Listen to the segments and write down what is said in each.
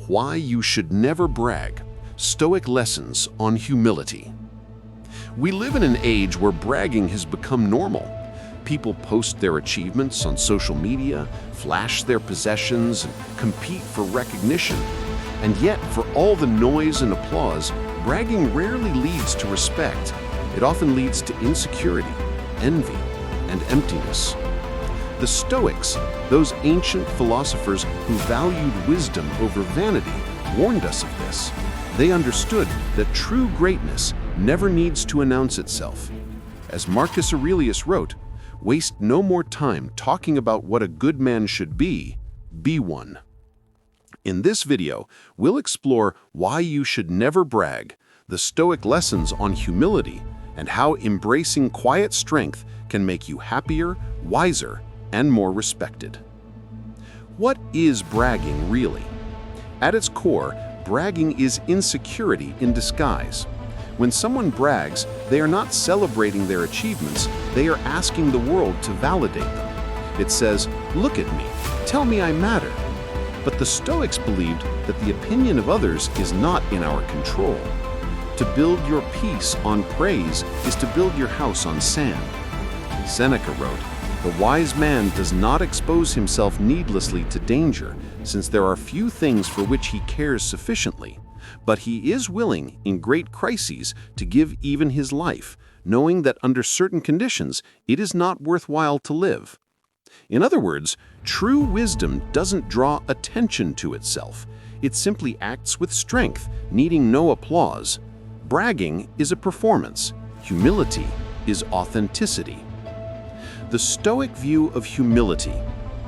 Why You Should Never Brag, Stoic Lessons on Humility. We live in an age where bragging has become normal. People post their achievements on social media, flash their possessions, and compete for recognition. And yet, for all the noise and applause, bragging rarely leads to respect. It often leads to insecurity, envy, and emptiness. The Stoics, those ancient philosophers who valued wisdom over vanity, warned us of this. They understood that true greatness never needs to announce itself. As Marcus Aurelius wrote, "Waste no more time talking about what a good man should be one." In this video, we'll explore why you should never brag, the Stoic lessons on humility, and how embracing quiet strength can make you happier, wiser, and more respected. What is bragging really? At its core, bragging is insecurity in disguise. When someone brags, they are not celebrating their achievements, they are asking the world to validate them. It says, "Look at me, tell me I matter." But the Stoics believed that the opinion of others is not in our control. To build your peace on praise is to build your house on sand. Seneca wrote, "The wise man does not expose himself needlessly to danger, since there are few things for which he cares sufficiently. But he is willing, in great crises, to give even his life, knowing that under certain conditions it is not worthwhile to live." In other words, true wisdom doesn't draw attention to itself. It simply acts with strength, needing no applause. Bragging is a performance. Humility is authenticity. The Stoic view of humility.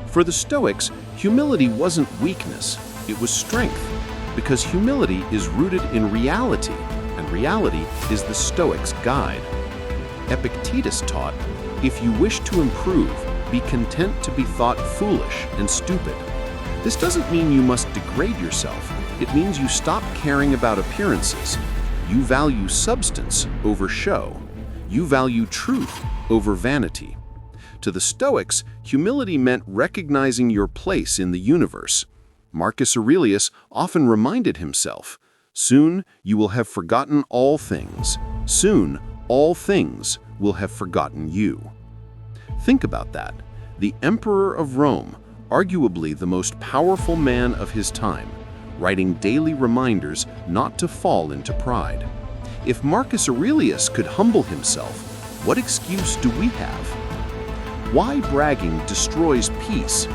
For the Stoics, humility wasn't weakness, it was strength, because humility is rooted in reality, and reality is the Stoics' guide. Epictetus taught, "If you wish to improve, be content to be thought foolish and stupid." This doesn't mean you must degrade yourself, it means you stop caring about appearances. You value substance over show. You value truth over vanity. To the Stoics, humility meant recognizing your place in the universe. Marcus Aurelius often reminded himself, "Soon you will have forgotten all things. Soon all things will have forgotten you." Think about that. The Emperor of Rome, arguably the most powerful man of his time, writing daily reminders not to fall into pride. If Marcus Aurelius could humble himself, what excuse do we have? Why bragging destroys peace?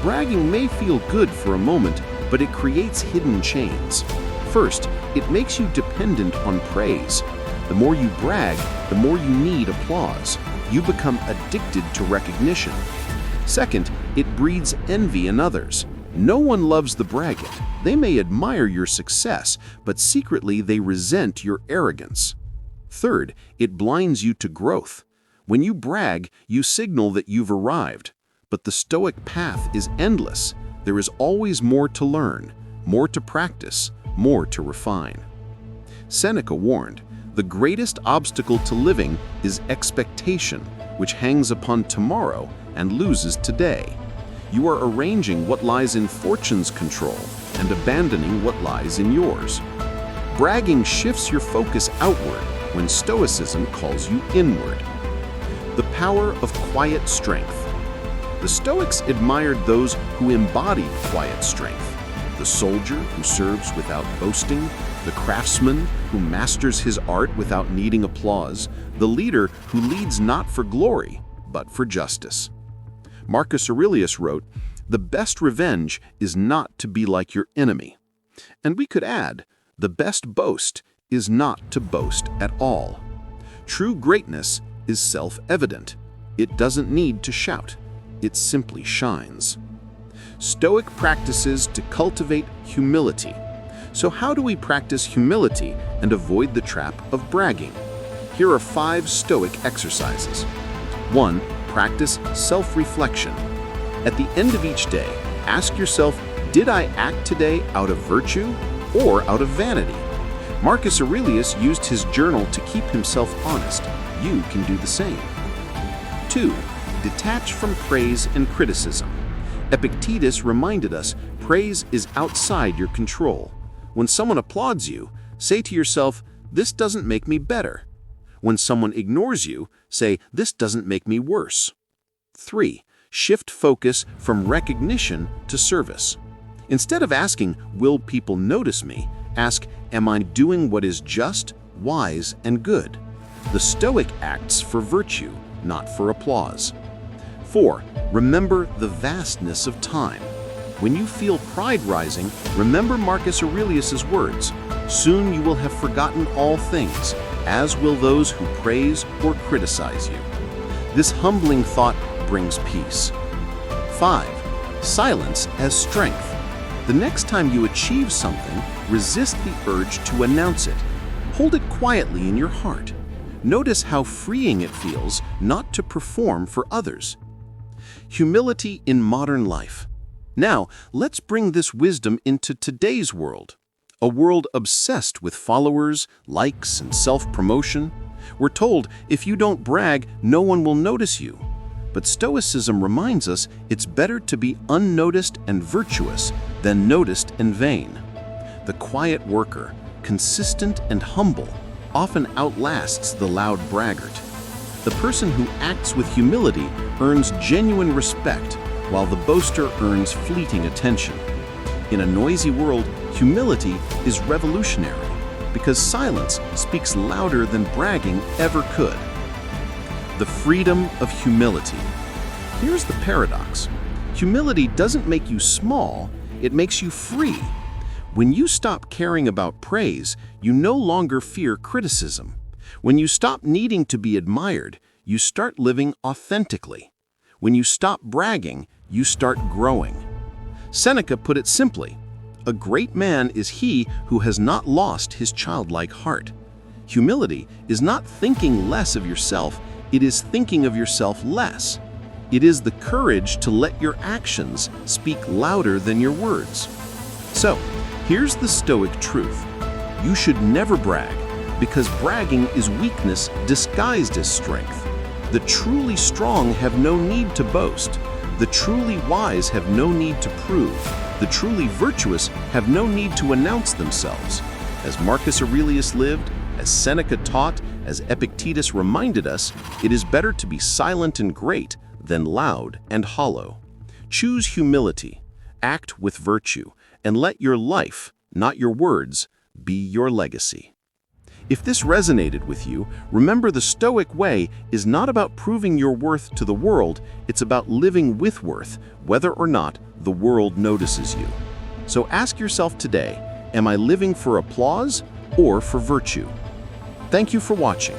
Bragging may feel good for a moment, but it creates hidden chains. First, it makes you dependent on praise. The more you brag, the more you need applause. You become addicted to recognition. Second, it breeds envy in others. No one loves the braggart. They may admire your success, but secretly they resent your arrogance. Third, it blinds you to growth. When you brag, you signal that you've arrived. But the Stoic path is endless. There is always more to learn, more to practice, more to refine. Seneca warned, "The greatest obstacle to living is expectation, which hangs upon tomorrow and loses today." You are arranging what lies in fortune's control and abandoning what lies in yours. Bragging shifts your focus outward when Stoicism calls you inward. The power of quiet strength. The Stoics admired those who embodied quiet strength. The soldier who serves without boasting, the craftsman who masters his art without needing applause, the leader who leads not for glory, but for justice. Marcus Aurelius wrote, "The best revenge is not to be like your enemy." And we could add, the best boast is not to boast at all. True greatness is self-evident. It doesn't need to shout. It simply shines. Stoic practices to cultivate humility. So how do we practice humility and avoid the trap of bragging? Here are 5 Stoic exercises. 1. Practice self-reflection. At the end of each day, ask yourself, did I act today out of virtue or out of vanity? Marcus Aurelius used his journal to keep himself honest. You can do the same. 2. Detach from praise and criticism. Epictetus reminded us, Praise is outside your control. When someone applauds you, say to yourself, "This doesn't make me better." When someone ignores you, say, "This doesn't make me worse." 3. Shift focus from recognition to service. Instead of asking, "Will people notice me?" ask, "Am I doing what is just, wise, and good?" The Stoic acts for virtue, not for applause. 4. Remember the vastness of time. When you feel pride rising, remember Marcus Aurelius' words, "Soon you will have forgotten all things, as will those who praise or criticize you." This humbling thought brings peace. 5. Silence as strength. The next time you achieve something, resist the urge to announce it. Hold it quietly in your heart. Notice how freeing it feels not to perform for others. Humility in modern life. Now, let's bring this wisdom into today's world. A world obsessed with followers, likes, and self-promotion. We're told if you don't brag, no one will notice you. But Stoicism reminds us it's better to be unnoticed and virtuous than noticed and vain. The quiet worker, consistent and humble, often outlasts the loud braggart. The person who acts with humility earns genuine respect, while the boaster earns fleeting attention. In a noisy world, humility is revolutionary, because silence speaks louder than bragging ever could. The freedom of humility. Here's the paradox. Humility doesn't make you small, it makes you free. When you stop caring about praise, you no longer fear criticism. When you stop needing to be admired, you start living authentically. When you stop bragging, you start growing. Seneca put it simply, "A great man is he who has not lost his childlike heart." Humility is not thinking less of yourself, it is thinking of yourself less. It is the courage to let your actions speak louder than your words. So, here's the Stoic truth. You should never brag, because bragging is weakness disguised as strength. The truly strong have no need to boast. The truly wise have no need to prove. The truly virtuous have no need to announce themselves. As Marcus Aurelius lived, as Seneca taught, as Epictetus reminded us, it is better to be silent and great than loud and hollow. Choose humility, act with virtue, and let your life, not your words, be your legacy. If this resonated with you, remember the Stoic way is not about proving your worth to the world, it's about living with worth, whether or not the world notices you. So ask yourself today, am I living for applause or for virtue? Thank you for watching.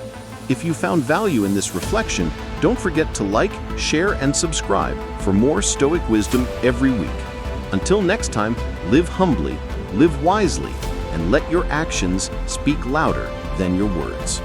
If you found value in this reflection, don't forget to like, share, and subscribe for more Stoic wisdom every week. Until next time, live humbly, live wisely, and let your actions speak louder than your words.